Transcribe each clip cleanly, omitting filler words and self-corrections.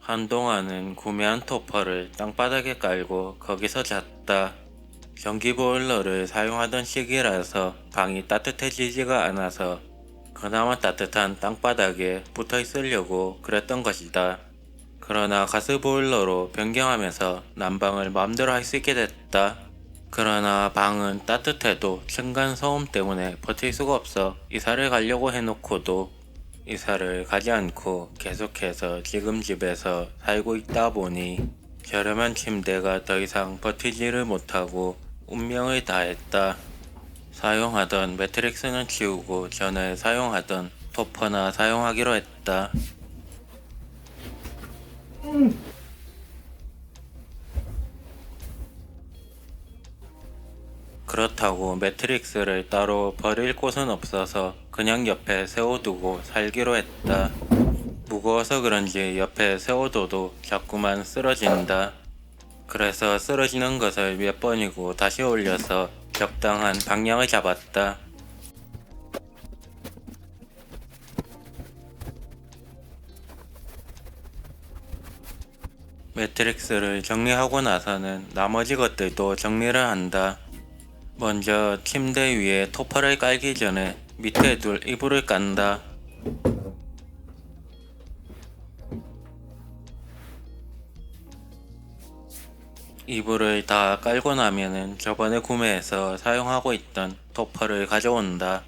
한동안은 구매한 토퍼를 땅바닥에 깔고 거기서 잤다. 전기 보일러를 사용하던 시기라서 방이 따뜻해지지가 않아서 그나마 따뜻한 땅바닥에 붙어 있으려고 그랬던 것이다. 그러나 가스보일러로 변경하면서 난방을 마음대로 할 수 있게 됐다. 그러나 방은 따뜻해도 층간소음 때문에 버틸 수가 없어 이사를 가려고 해놓고도 이사를 가지 않고 계속해서 지금 집에서 살고 있다 보니 저렴한 침대가 더 이상 버티지를 못하고 운명을 다했다. 사용하던 매트릭스는 치우고 전에 사용하던 토퍼나 사용하기로 했다. 그렇다고 매트릭스를 따로 버릴 곳은 없어서 그냥 옆에 세워두고 살기로 했다. 무거워서 그런지 옆에 세워둬도 자꾸만 쓰러진다. 그래서 쓰러지는 것을 몇 번이고 다시 올려서 적당한 방향을 잡았다. 매트릭스를 정리하고 나서는 나머지 것들도 정리를 한다. 먼저 침대 위에 토퍼를 깔기 전에 밑에 둘 이불을 깐다. 이불을 다 깔고 나면은 저번에 구매해서 사용하고 있던 토퍼를 가져온다.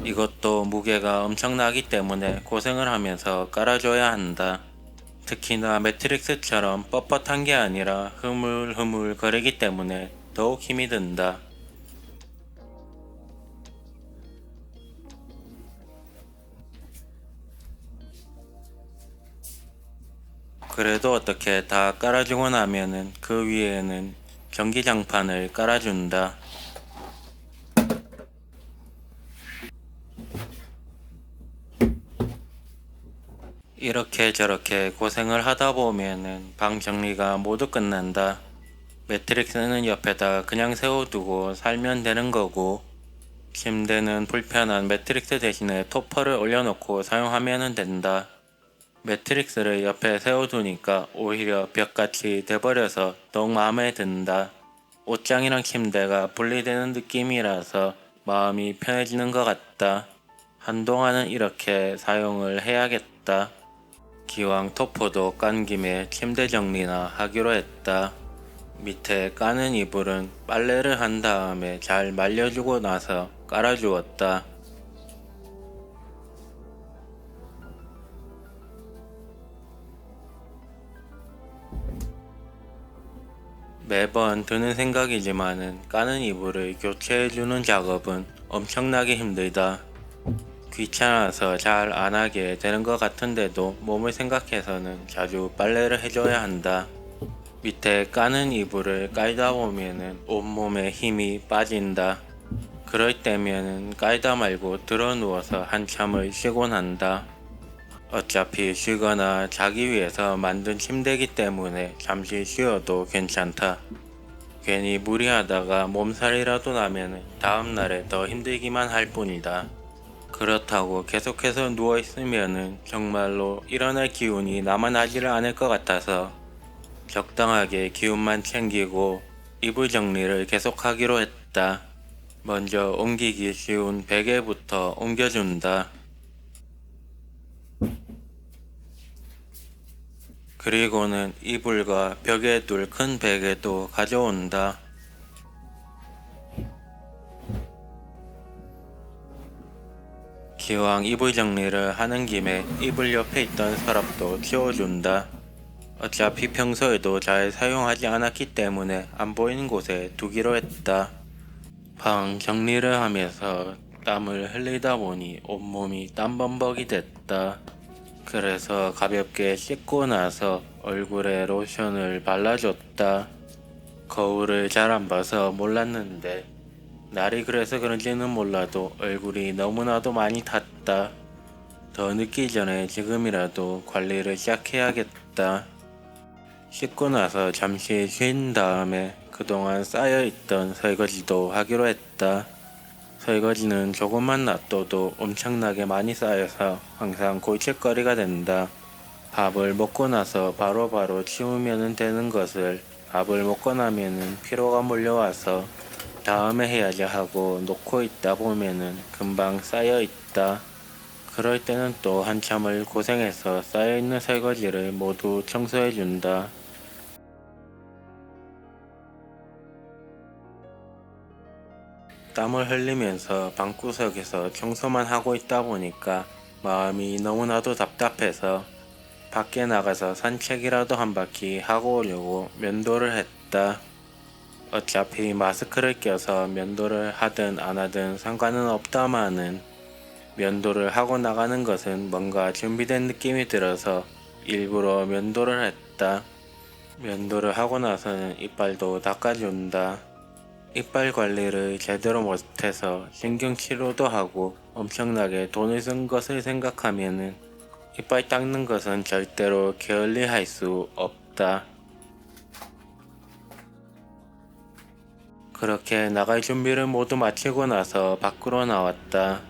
이것도 무게가 엄청나기 때문에 고생을 하면서 깔아줘야 한다. 특히나 매트릭스처럼 뻣뻣한 게 아니라 흐물흐물 거리기 때문에 더욱 힘이 든다. 그래도 어떻게 다 깔아주고 나면은 그 위에는 전기장판을 깔아준다. 이렇게 저렇게 고생을 하다 보면은 방 정리가 모두 끝난다. 매트릭스는 옆에다 그냥 세워두고 살면 되는 거고, 침대는 불편한 매트릭스 대신에 토퍼를 올려놓고 사용하면 된다. 매트릭스를 옆에 세워두니까 오히려 벽같이 돼버려서 더욱 마음에 든다. 옷장이랑 침대가 분리되는 느낌이라서 마음이 편해지는 것 같다. 한동안은 이렇게 사용을 해야겠다. 기왕 토퍼도 깐 김에 침대 정리나 하기로 했다. 밑에 까는 이불은 빨래를 한 다음에 잘 말려주고 나서 깔아주었다. 매번 드는 생각이지만은 까는 이불을 교체해주는 작업은 엄청나게 힘들다. 귀찮아서 잘 안하게 되는 것 같은데도 몸을 생각해서는 자주 빨래를 해줘야 한다. 밑에 까는 이불을 깔다 보면은 온몸에 힘이 빠진다. 그럴 때면은 깔다 말고 들어 누워서 한참을 쉬곤 한다. 어차피 쉬거나 자기 위해서 만든 침대이기 때문에 잠시 쉬어도 괜찮다. 괜히 무리하다가 몸살이라도 나면 다음날에 더 힘들기만 할 뿐이다. 그렇다고 계속해서 누워있으면 정말로 일어날 기운이 남아나지를 않을 것 같아서 적당하게 기운만 챙기고 이불 정리를 계속하기로 했다. 먼저 옮기기 쉬운 베개부터 옮겨준다. 그리고는 이불과 벽에 둘 큰 베개도 가져온다. 기왕 이불 정리를 하는 김에 이불 옆에 있던 서랍도 치워준다. 어차피 평소에도 잘 사용하지 않았기 때문에 안 보이는 곳에 두기로 했다. 방 정리를 하면서 땀을 흘리다 보니 온몸이 땀범벅이 됐다. 그래서 가볍게 씻고 나서 얼굴에 로션을 발라줬다. 거울을 잘 안 봐서 몰랐는데 날이 그래서 그런지는 몰라도 얼굴이 너무나도 많이 탔다. 더 늦기 전에 지금이라도 관리를 시작해야겠다. 씻고 나서 잠시 쉰 다음에 그동안 쌓여있던 설거지도 하기로 했다. 설거지는 조금만 놔둬도 엄청나게 많이 쌓여서 항상 골칫거리가 된다. 밥을 먹고 나서 바로바로 치우면 되는 것을 밥을 먹고 나면은 피로가 몰려와서 다음에 해야지 하고 놓고 있다 보면은 금방 쌓여 있다. 그럴 때는 또 한참을 고생해서 쌓여있는 설거지를 모두 청소해준다. 땀을 흘리면서 방구석에서 청소만 하고 있다 보니까 마음이 너무나도 답답해서 밖에 나가서 산책이라도 한 바퀴 하고 오려고 면도를 했다. 어차피 마스크를 껴서 면도를 하든 안 하든 상관은 없다마는 면도를 하고 나가는 것은 뭔가 준비된 느낌이 들어서 일부러 면도를 했다. 면도를 하고 나서는 이빨도 닦아준다. 이빨 관리를 제대로 못해서 신경치료도 하고 엄청나게 돈을 쓴 것을 생각하면은 이빨 닦는 것은 절대로 게을리할 수 없다. 그렇게 나갈 준비를 모두 마치고 나서 밖으로 나왔다.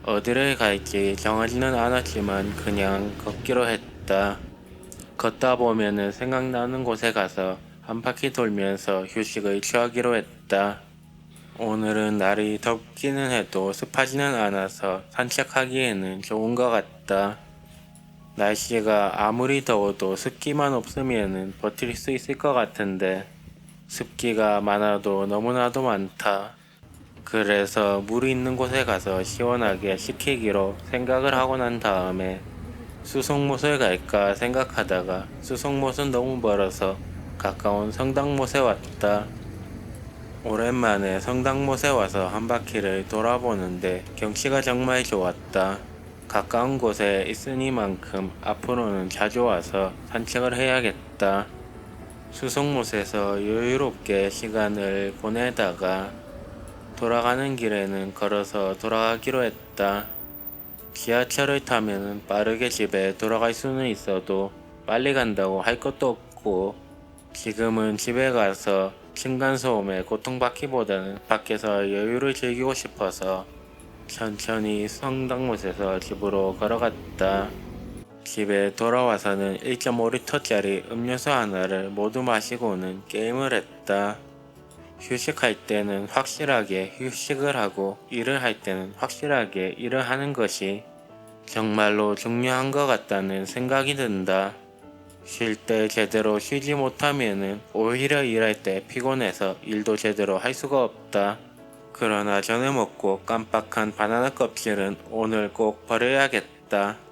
어디를 갈지 정하지는 않았지만 그냥 걷기로 했다. 걷다 보면은 생각나는 곳에 가서 한 바퀴 돌면서 휴식을 취하기로 했다. 오늘은 날이 덥기는 해도 습하지는 않아서 산책하기에는 좋은 것 같다. 날씨가 아무리 더워도 습기만 없으면은 버틸 수 있을 것 같은데 습기가 많아도 너무나도 많다. 그래서 물이 있는 곳에 가서 시원하게 식히기로 생각을 하고 난 다음에 수송못을 갈까 생각하다가 수송못은 너무 멀어서 가까운 성당못에 왔다. 오랜만에 성당못에 와서 한 바퀴를 돌아보는데 경치가 정말 좋았다. 가까운 곳에 있으니만큼 앞으로는 자주 와서 산책을 해야겠다. 수송못에서 여유롭게 시간을 보내다가 돌아가는 길에는 걸어서 돌아가기로 했다. 지하철을 타면 빠르게 집에 돌아갈 수는 있어도 빨리 간다고 할 것도 없고 지금은 집에 가서 층간소음에 고통받기보다는 밖에서 여유를 즐기고 싶어서 천천히 성당못에서 집으로 걸어갔다. 집에 돌아와서는 1.5리터짜리 음료수 하나를 모두 마시고는 게임을 했다. 휴식할 때는 확실하게 휴식을 하고 일을 할 때는 확실하게 일을 하는 것이 정말로 중요한 것 같다는 생각이 든다. 쉴 때 제대로 쉬지 못하면은 오히려 일할 때 피곤해서 일도 제대로 할 수가 없다. 그러나 전에 먹고 깜빡한 바나나 껍질은 오늘 꼭 버려야겠다.